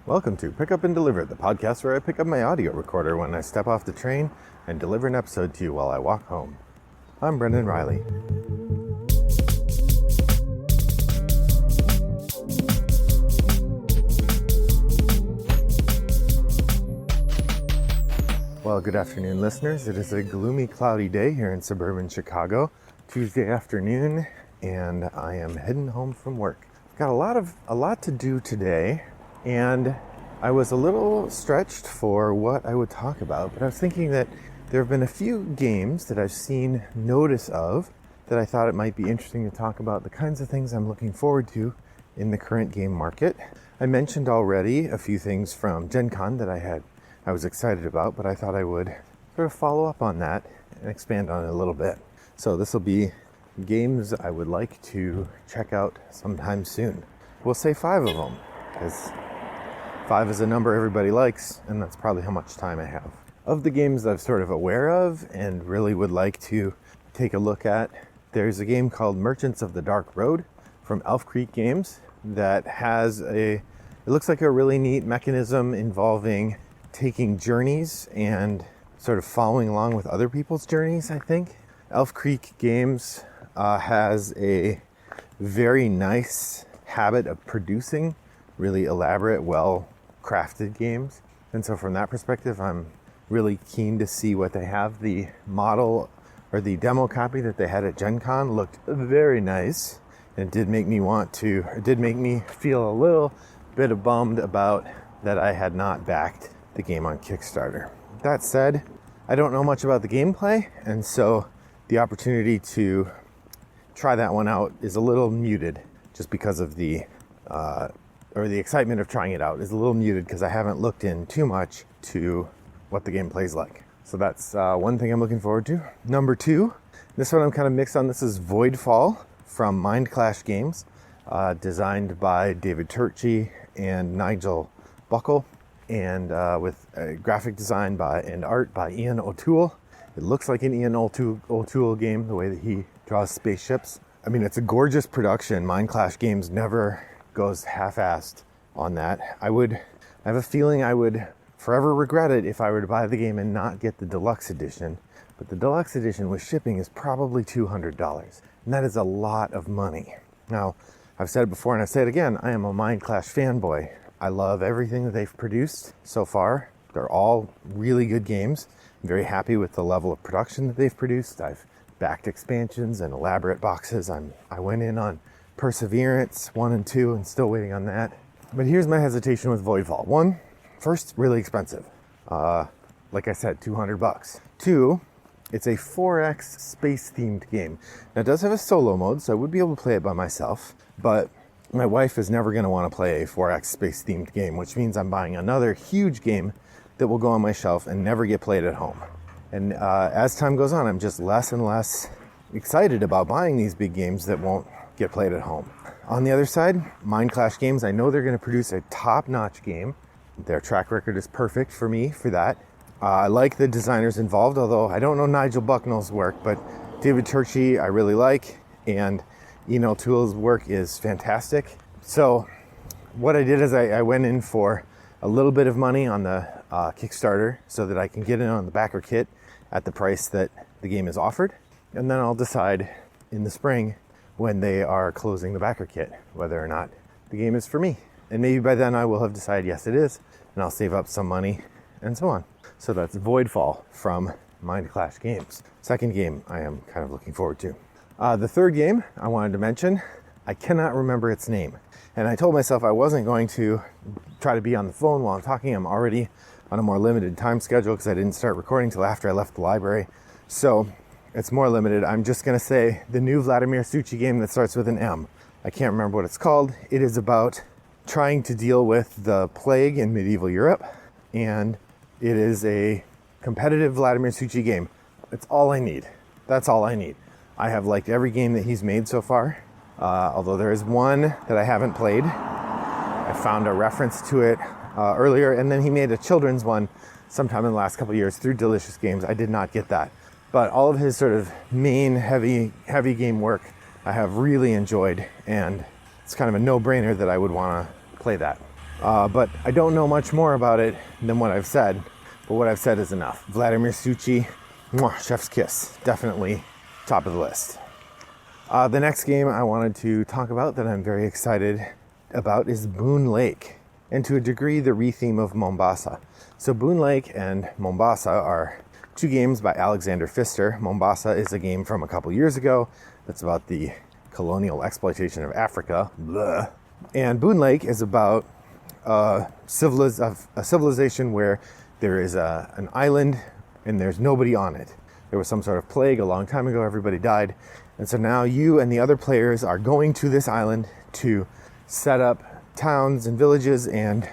Welcome to Pick Up and Deliver, the podcast where I pick up my audio recorder when I step off the train and deliver an episode to you while I walk home. I'm Brendan Riley. Well, good afternoon, listeners. It is a gloomy, cloudy day here in suburban Chicago, Tuesday afternoon, and I am heading home from work. Got a lot to do today, and I was a little stretched for what I would talk about, but I was thinking that there have been a few games that I've seen notice of that I thought it might be interesting to talk about, the kinds of things I'm looking forward to in the current game market. I mentioned already a few things from Gen Con that I was excited about, but I thought I would sort of follow up on that and expand on it a little bit. So this will be games I would like to check out sometime soon. We'll say 5 of them, because 5 is a number everybody likes, and that's probably how much time I have. Of the games I'm sort of aware of and really would like to take a look at, there's a game called Merchants of the Dark Road from Elf Creek Games that has it looks like a really neat mechanism involving taking journeys and sort of following along with other people's journeys, I think. Elf Creek Games has a very nice habit of producing really elaborate, well-crafted games. And so from that perspective, I'm really keen to see what they have. The model or the demo copy that they had at Gen Con looked very nice. And it did make me feel a little bit bummed about that I had not backed the game on Kickstarter. That said, I don't know much about the gameplay, and so the opportunity to try that one out is a little muted just because of the excitement of trying it out is a little muted because I haven't looked in too much to what the game plays like. So that's one thing I'm looking forward to. Number 2, this one I'm kind of mixed on. This is Voidfall from Mind Clash Games, designed by David Turczi and Nigel Buckle, and with graphic design and art by Ian O'Toole. It looks like an Ian O'Toole game, the way that he draws spaceships. I mean, it's a gorgeous production. Mind Clash Games never goes half-assed on that. I have a feeling I would forever regret it if I were to buy the game and not get the deluxe edition. But the deluxe edition with shipping is probably $200. And that is a lot of money. Now, I've said it before and I say it again, I am a Mind Clash fanboy. I love everything that they've produced so far. They're all really good games. I'm very happy with the level of production that they've produced. I've backed expansions and elaborate boxes. I went in on Perseverance 1 and 2 and still waiting on that. But here's my hesitation with Voidfall. 1, first, really expensive. Like I said, $200. 2, it's a 4X space-themed game. Now, it does have a solo mode, so I would be able to play it by myself, but my wife is never going to want to play a 4X space-themed game, which means I'm buying another huge game that will go on my shelf and never get played at home. And as time goes on, I'm just less and less excited about buying these big games that won't get played at home. On the other side, Mind Clash Games, I know they're going to produce a top-notch game. Their track record is perfect for me for that. I like the designers involved, although I don't know Nigel Bucknell's work, but David Turczi I really like, and Ian O'Toole's work is fantastic. So what I did is I went in for a little bit of money on the Kickstarter so that I can get in on the backer kit at the price that the game is offered. And then I'll decide in the spring when they are closing the backer kit whether or not the game is for me. And maybe by then I will have decided, yes, it is, and I'll save up some money and so on. So that's Voidfall from Mind Clash Games. Second game I am kind of looking forward to. The third game I wanted to mention, I cannot remember its name. And I told myself I wasn't going to try to be on the phone while I'm talking. I'm already on a more limited time schedule because I didn't start recording till after I left the library. So it's more limited. I'm just going to say the new Vladimir Suchy game that starts with an M. I can't remember what it's called. It is about trying to deal with the plague in medieval Europe. And it is a competitive Vladimir Suchy game. It's all I need. That's all I need. I have liked every game that he's made so far. Although there is one that I haven't played. I found a reference to it earlier, and then he made a children's one sometime in the last couple of years through Delicious Games. I did not get that. But all of his sort of main heavy game work I have really enjoyed, and it's kind of a no-brainer that I would want to play that. But I don't know much more about it than what I've said. But what I've said is enough. Vladimir Suchy, chef's kiss. Definitely top of the list. The next game I wanted to talk about that I'm very excited about is Boon Lake, and to a degree the retheme of Mombasa. So Boon Lake and Mombasa are two games by Alexander Pfister. Mombasa is a game from a couple years ago that's about the colonial exploitation of Africa. Blah. And Boon Lake is about a civilization where there is an island and there's nobody on it. There was some sort of plague a long time ago, everybody died. And so now you and the other players are going to this island to set up towns and villages and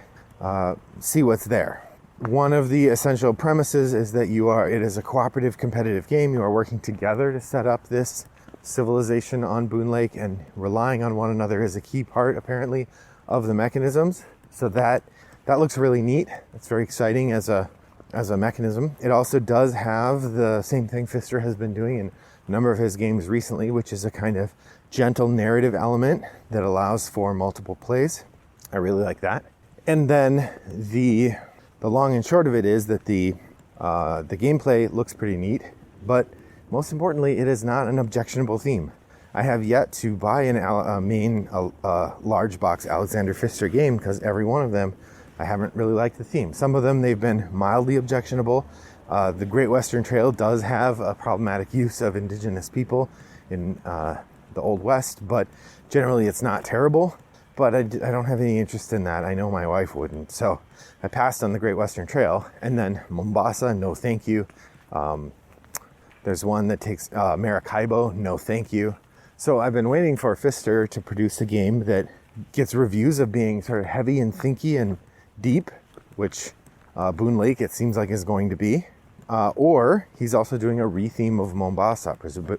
see what's there. One of the essential premises is that it is a cooperative competitive game. You are working together to set up this civilization on Boon Lake, and relying on one another is a key part, apparently, of the mechanisms. So that looks really neat. It's very exciting as a mechanism. It also does have the same thing Pfister has been doing in a number of his games recently, which is a kind of gentle narrative element that allows for multiple plays. I really like that. And then the long and short of it is that the gameplay looks pretty neat, but most importantly, it is not an objectionable theme. I have yet to buy a large box Alexander Pfister game because every one of them I haven't really liked the theme. Some of them they've been mildly objectionable. The Great Western Trail does have a problematic use of indigenous people in the Old West, but generally it's not terrible. But I don't have any interest in that. I know my wife wouldn't. So I passed on the Great Western Trail. And then Mombasa, no thank you. There's one that takes Maracaibo, no thank you. So I've been waiting for Pfister to produce a game that gets reviews of being sort of heavy and thinky and deep, which Boon Lake it seems like is going to be. Or he's also doing a retheme of Mombasa,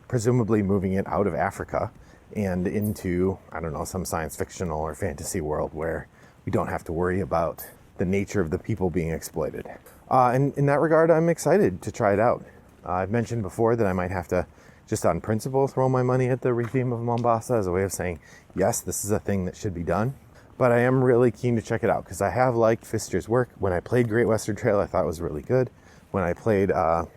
presumably moving it out of Africa and into, I don't know, some science fictional or fantasy world where we don't have to worry about the nature of the people being exploited. And in that regard, I'm excited to try it out. I've mentioned before that I might have to, just on principle, throw my money at the retheme of Mombasa as a way of saying, yes, this is a thing that should be done. But I am really keen to check it out because I have liked Pfister's work. When I played Great Western Trail, I thought it was really good. When I played, I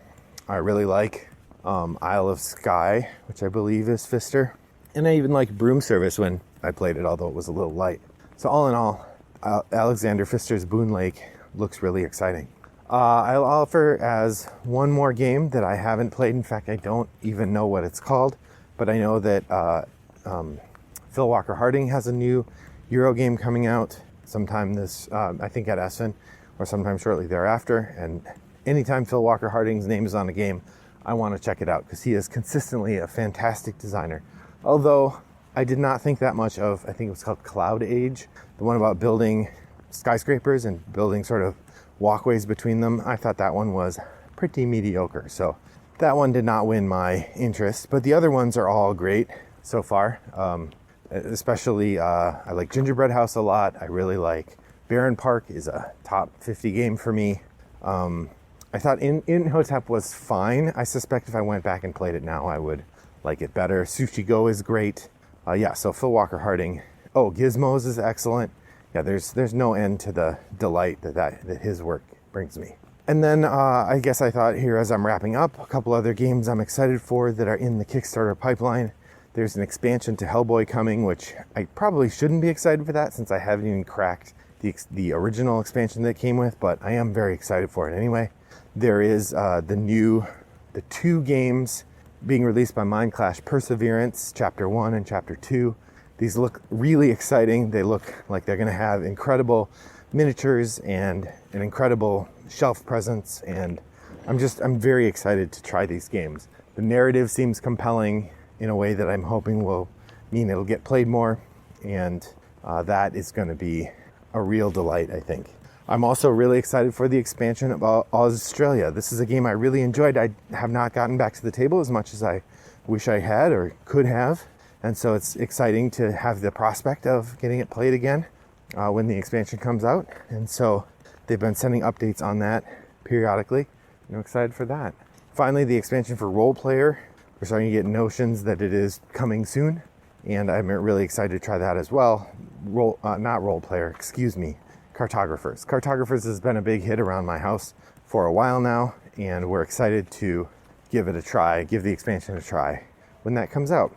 really like Isle of Skye, which I believe is Pfister. And I even liked Broom Service when I played it, although it was a little light. So all in all, Alexander Pfister's Boon Lake looks really exciting. I'll offer as one more game that I haven't played. In fact, I don't even know what it's called. But I know that Phil Walker Harding has a new Euro game coming out sometime this, I think at Essen, or sometime shortly thereafter. And anytime Phil Walker Harding's name is on a game, I want to check it out because he is consistently a fantastic designer. Although I did not think that much of, I think it was called Cloud Age, the one about building skyscrapers and building sort of walkways between them. I thought that one was pretty mediocre. So that one did not win my interest, but the other ones are all great so far. Especially, I like Gingerbread House a lot. I really like Barren Park is a top 50 game for me. I thought Imhotep was fine. I suspect if I went back and played it now, I would like it better. Sushi Go is great. So Phil Walker Harding. Oh, Gizmos is excellent. Yeah, there's no end to the delight that his work brings me. And then I guess I thought here as I'm wrapping up, a couple other games I'm excited for that are in the Kickstarter pipeline. There's an expansion to Hellboy coming, which I probably shouldn't be excited for that since I haven't even cracked the original expansion that it came with, but I am very excited for it anyway. There is the two games being released by Mind Clash, Perseverance, Chapter 1 and Chapter 2. These look really exciting. They look like they're going to have incredible miniatures and an incredible shelf presence, and I'm very excited to try these games. The narrative seems compelling in a way that I'm hoping will mean it'll get played more, and that is going to be a real delight, I think. I'm also really excited for the expansion of Australia. This is a game I really enjoyed. I have not gotten back to the table as much as I wish I had or could have. And so it's exciting to have the prospect of getting it played again when the expansion comes out. And so they've been sending updates on that periodically. I'm excited for that. Finally, the expansion for Role Player. We're starting to get notions that it is coming soon. And I'm really excited to try that as well. Not Role Player, excuse me. Cartographers. Cartographers has been a big hit around my house for a while now, and we're excited to give it a try, give the expansion a try when that comes out.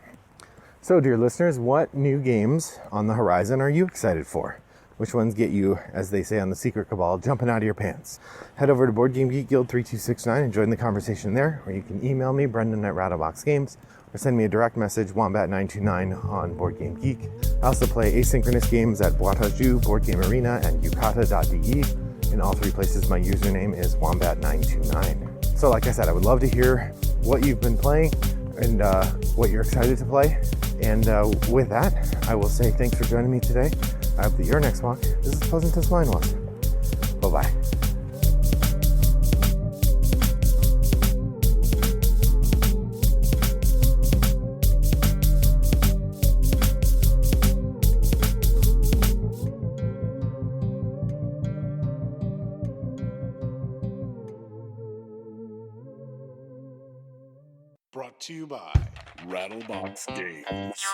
So, dear listeners, what new games on the horizon are you excited for? Which ones get you, as they say on the Secret Cabal, jumping out of your pants? Head over to Board Game Geek Guild 3269 and join the conversation there, or you can email me, Brendan at Rattlebox Games, or send me a direct message, Wombat929 on Board Game Geek. I also play asynchronous games at Boîte à Jeux, Board Game Arena, and Yukata.de. In all three places, my username is Wombat929. So like I said, I would love to hear what you've been playing and what you're excited to play. And with that, I will say thanks for joining me today. I hope that your next walk is as pleasant as mine was. Bye-bye. Brought to you by Rattlebox Games.